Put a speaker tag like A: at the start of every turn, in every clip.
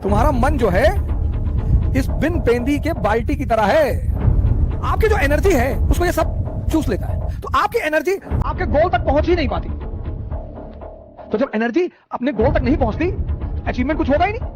A: तुम्हारा मन जो है इस बिन पेंदी के बाल्टी की तरह है। आपकी जो एनर्जी है उसको ये सब चूस लेता है, तो आपकी एनर्जी आपके गोल तक पहुंच ही नहीं पाती। तो जब एनर्जी अपने गोल तक नहीं पहुंचती, अचीवमेंट कुछ होगा ही नहीं।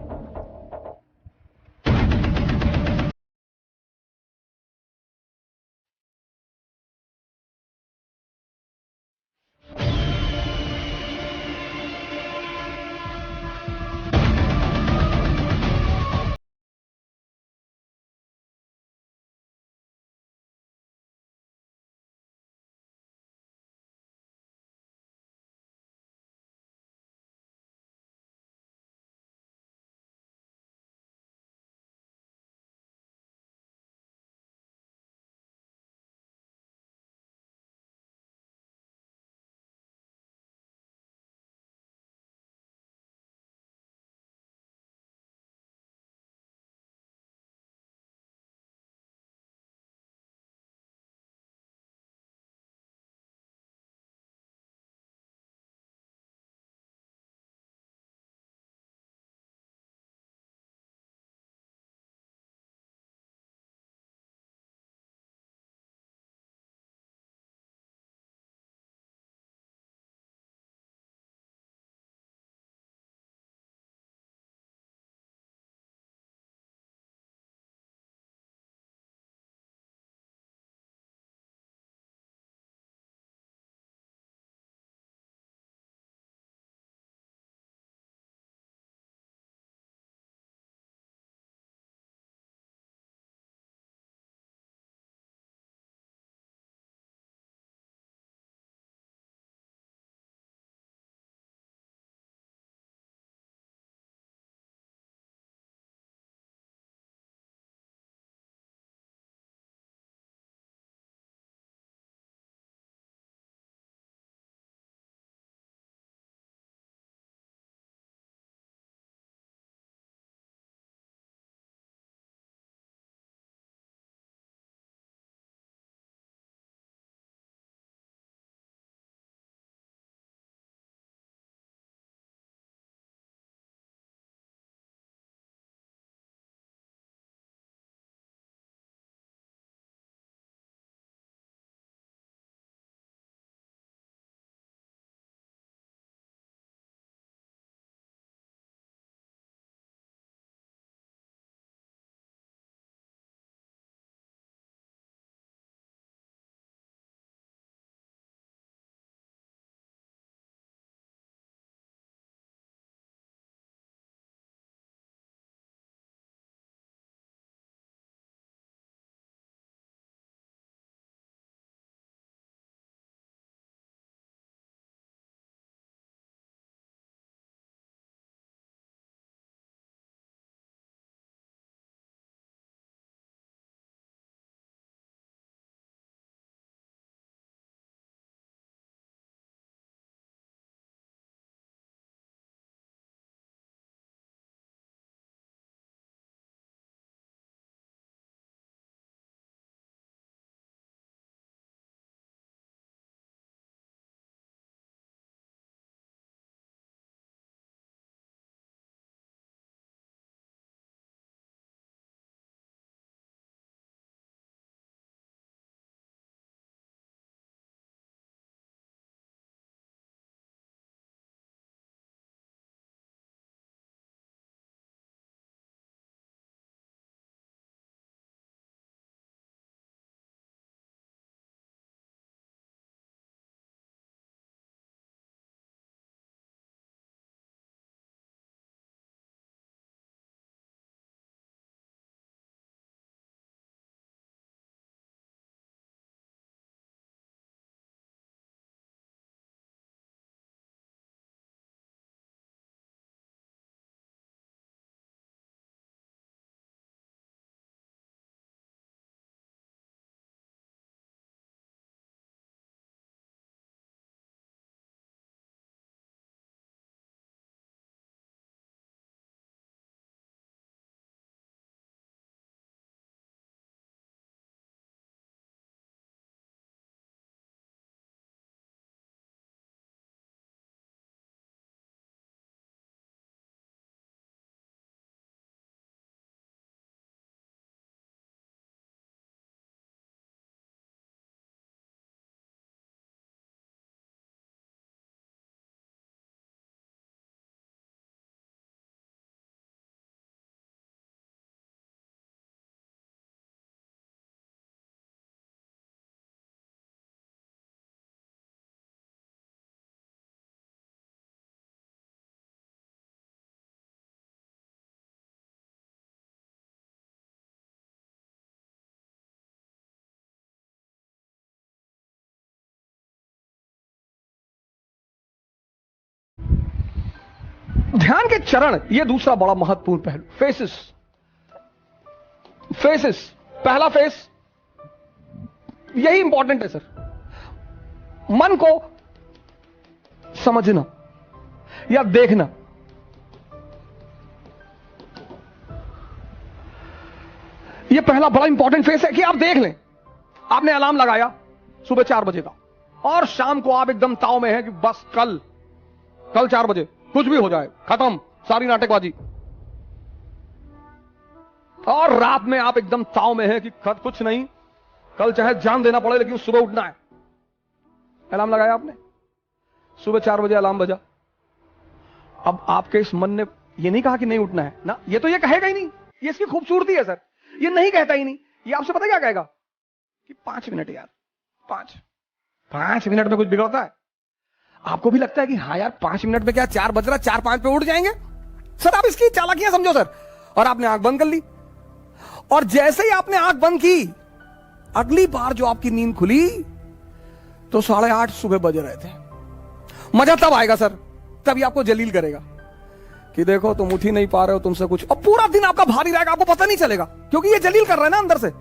A: ध्यान के चरण, यह दूसरा बड़ा महत्वपूर्ण पहलू, फेसेस। फेसेस, पहला फेस यही इंपॉर्टेंट है सर, मन को समझना या देखना। यह पहला बड़ा इंपॉर्टेंट फेस है कि आप देख लें। आपने अलार्म लगाया सुबह 4 बजे का, और शाम को आप एकदम ताव में हैं कि बस कल 4 बजे कुछ भी हो जाए, खत्म सारी नाटकबाजी। और रात में आप एकदम ताव में हैं कि कुछ नहीं, कल चाहे जान देना पड़े लेकिन सुबह उठना है। अलार्म लगाया आपने, सुबह 4 बजे अलार्म बजा। अब आपके इस मन ने यह नहीं कहा कि नहीं उठना है ना, ये तो ये कहेगा ही नहीं, ये इसकी खूबसूरती है सर, ये नहीं कहता ही नहीं। ये आपसे पता क्या कहेगा कि 5 मिनट यार, 5 मिनट में कुछ बिगड़ता है? आपको भी लगता है कि हाँ यार 5 मिनट में क्या, 4 बज रहा, 4-5 पे उठ जाएंगे सर। आप इसकी चालाकियां समझो सर। और आपने आंख बंद कर ली, और जैसे ही आपने आंख बंद की, अगली बार जो आपकी नींद खुली तो 8:30 सुबह बज रहे थे। मजा तब आएगा सर, तभी आपको जलील करेगा कि देखो तुम उठ ही नहीं पा रहे हो, तुमसे कुछ, और पूरा दिन आपका भारी रहेगा, आपको पता नहीं चलेगा, क्योंकि ये जलील कर रहा है ना अंदर से।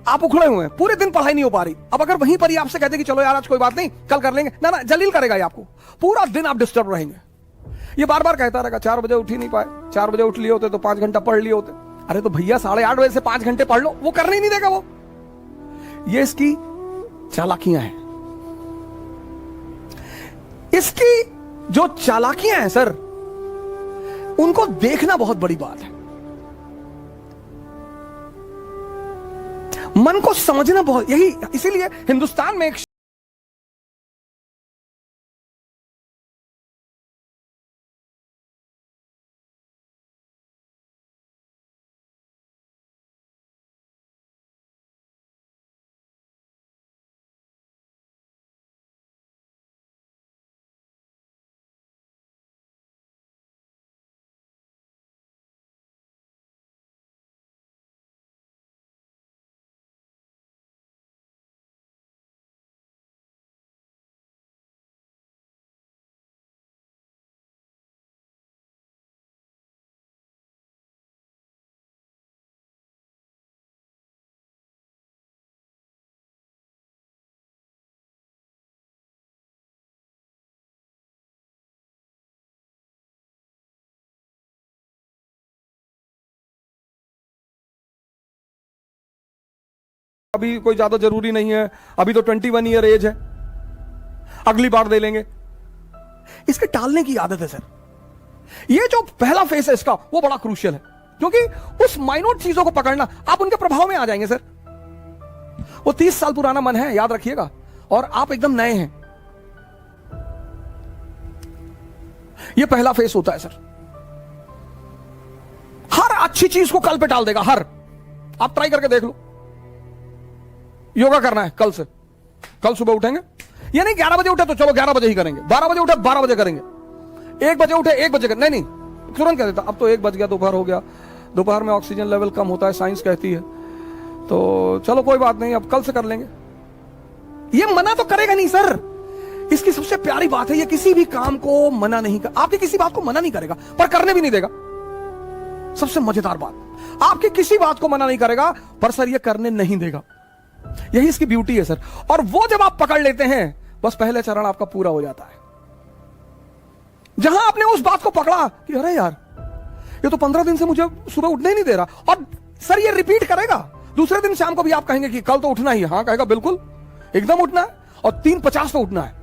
A: आप उखड़े हुए हैं, पूरे दिन पढ़ाई नहीं हो पा रही। अब अगर वहीं पर ही आपसे कहते कि चलो यार आज कोई बात नहीं, कल कर लेंगे, ना जलील करेगा ये आपको। पूरा दिन आप डिस्टर्ब रहेंगे। ये बार बार कहता रहेगा 4 बजे उठ ही नहीं पाए, 4 बजे उठ लिए होते तो 5 घंटा पढ़ लिए होते। अरे तो भैया 8:30 बजे से 5 घंटे पढ़ लो, वो करने ही नहीं देगा वो। ये इसकी चालाकियां हैं। इसकी जो चालाकियां हैं सर, उनको देखना बहुत बड़ी बात है। मन को समझना बहुत, यही इसीलिए हिंदुस्तान में एक अभी कोई ज्यादा जरूरी नहीं है, अभी तो 21 ईयर एज है, अगली बार दे लेंगे। इसके टालने की आदत है सर। ये जो पहला फेस है इसका, वो बड़ा क्रूशियल है, क्योंकि उस माइनोट चीजों को पकड़ना, आप उनके प्रभाव में आ जाएंगे सर। वो 30 साल पुराना मन है, याद रखिएगा, और आप एकदम नए हैं। ये पहला फेस होता है सर। हर अच्छी चीज को कल पे टाल देगा, हर। आप ट्राई करके देख लो। योगा करना है कल से, कल सुबह उठेंगे, ये नहीं 11 बजे उठे तो चलो 11 बजे ही करेंगे, 12 बजे उठे 12 बजे करेंगे, 1 बजे उठे 1 बजे करेंगे, नहीं तुरंत कह देता अब तो 1 बज गया, दोपहर हो गया, दोपहर में ऑक्सीजन लेवल कम होता है, साइंस कहती है, तो चलो कोई बात नहीं अब कल से कर लेंगे। ये मना तो करेगा नहीं सर। इसकी सबसे प्यारी बात है, ये किसी भी काम को मना नहीं कर, आपकी किसी बात को मना नहीं करेगा, पर करने भी नहीं देगा। सबसे मजेदार बात, आपकी किसी बात को मना नहीं करेगा, पर सर ये करने नहीं देगा। यही इसकी ब्यूटी है सर। और वो जब आप पकड़ लेते हैं, बस पहले चरण आपका पूरा हो जाता है। जहां आपने उस बात को पकड़ा कि अरे यार ये तो 15 दिन से मुझे सुबह उठने ही नहीं दे रहा, और सर ये रिपीट करेगा। दूसरे दिन शाम को भी आप कहेंगे कि कल तो उठना ही है, हाँ कहेगा बिल्कुल एकदम उठना है, और 3:50 पे उठना है।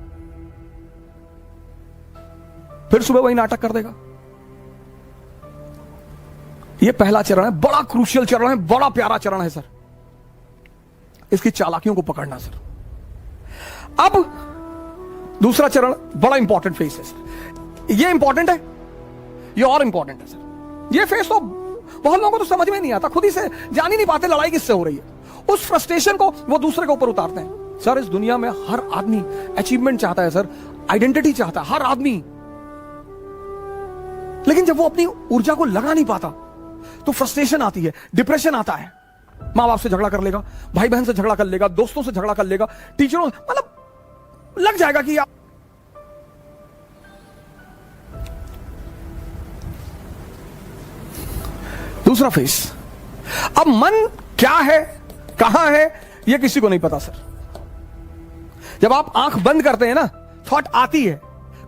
A: फिर सुबह वही नाटक कर देगा। ये पहला चरण है, बड़ा क्रूशियल चरण है, बड़ा प्यारा चरण है सर। इसकी चालाकियों को पकड़ना सर। अब दूसरा चरण बड़ा इंपॉर्टेंट फेस है सर। ये इंपॉर्टेंट है, ये और इंपॉर्टेंट है सर। ये फेस तो बहुत लोगों को तो समझ में नहीं आता, खुद ही से जान ही नहीं पाते लड़ाई किससे हो रही है। उस फ्रस्ट्रेशन को वो दूसरे के ऊपर उतारते हैं। सर इस दुनिया में हर आदमी अचीवमेंट चाहता है सर, आइडेंटिटी चाहता है हर आदमी, लेकिन जब वो अपनी ऊर्जा को लगा नहीं पाता तो फ्रस्ट्रेशन आती है, डिप्रेशन आता है। मां बाप से झगड़ा कर लेगा, भाई बहन से झगड़ा कर लेगा, दोस्तों से झगड़ा कर लेगा, टीचरों, मतलब लग जाएगा कि दूसरा फेस। अब मन क्या है, कहां है, यह किसी को नहीं पता सर। जब आप आंख बंद करते हैं ना, थॉट आती है,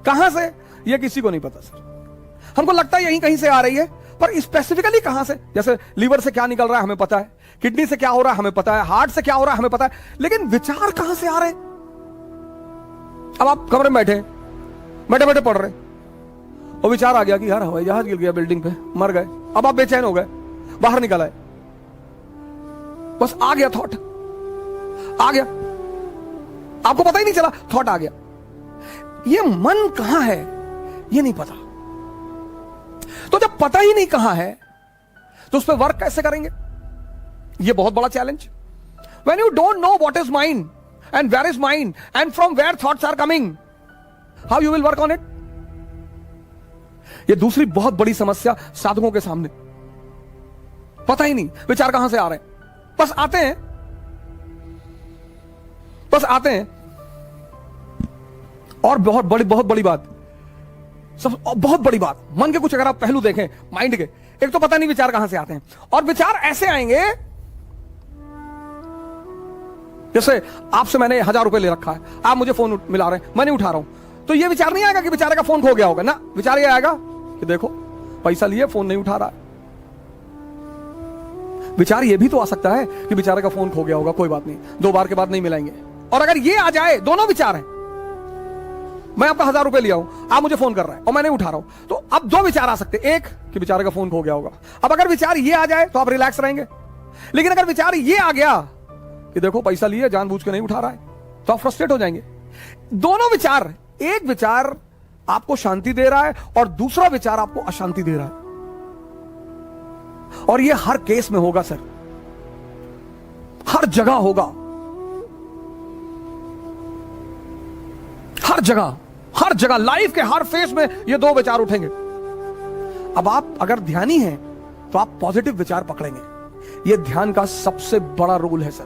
A: कहां से यह किसी को नहीं पता सर। हमको लगता है यहीं कहीं से आ रही है, पर स्पेसिफिकली कहां से, जैसे लीवर से क्या निकल रहा है हमें पता है, किडनी से क्या हो रहा है हमें पता है, हार्ट से क्या हो रहा है हमें पता है, लेकिन विचार कहां से आ रहे हैं। अब आप कमरे में बैठे बैठे पढ़ रहे, और विचार आ गया कि यार हवाई जहाज गिर गया बिल्डिंग पे, मर गए। अब आप बेचैन हो गए, बाहर निकल आए, बस आ गया थॉट, आ गया, आपको पता ही नहीं चला, थॉट आ गया। ये मन कहां है ये नहीं पता। तो जब पता ही नहीं कहां है तो उस पर वर्क कैसे करेंगे, ये बहुत बड़ा challenge. When you don't know what is mind and where is mind and from where thoughts are coming, how you will work on it. ये दूसरी बहुत बड़ी समस्या साधकों के सामने, पता ही नहीं विचार कहां से आ रहे हैं, बस आते हैं, बस आते हैं। और बहुत बड़ी बात, सब बहुत बड़ी बात, मन के कुछ अगर आप पहलू देखें माइंड के, एक तो पता नहीं विचार कहां से आते हैं, और विचार ऐसे आएंगे जैसे आपसे मैंने 1000 रुपए ले रखा है, आप मुझे फोन मिला रहे हैं, मैं नहीं उठा रहा हूं, तो ये विचार नहीं आएगा कि बेचारे का फोन खो गया होगा ना, विचार ये आएगा कि देखो पैसा लिए फोन नहीं उठा रहा है। विचार ये भी तो आ सकता है कि बेचारे का फोन खो गया होगा, कोई बात नहीं, 2 बार के बाद नहीं मिलाएंगे। और अगर ये आ जाए, दोनों विचार हैं, मैं आपका 1000 रुपए लिया हूं, आप मुझे फोन कर रहे हैं और मैं नहीं उठा रहा हूं, तो अब 2 विचार आ सकते, एक कि बेचारे का फोन खो गया होगा। अब अगर विचार ये आ जाए तो आप रिलैक्स रहेंगे, लेकिन अगर विचार ये आ गया कि देखो पैसा लिए जानबूझ के नहीं उठा रहा है, तो आप फ्रस्ट्रेट हो जाएंगे। दोनों विचार, एक विचार आपको शांति दे रहा है और दूसरा विचार आपको अशांति दे रहा है, और ये हर केस में होगा सर, हर जगह होगा, हर जगह लाइफ के हर फेस में ये 2 विचार उठेंगे। अब आप अगर ध्यानी हैं तो आप पॉजिटिव विचार पकड़ेंगे, ये ध्यान का सबसे बड़ा रूल है सर।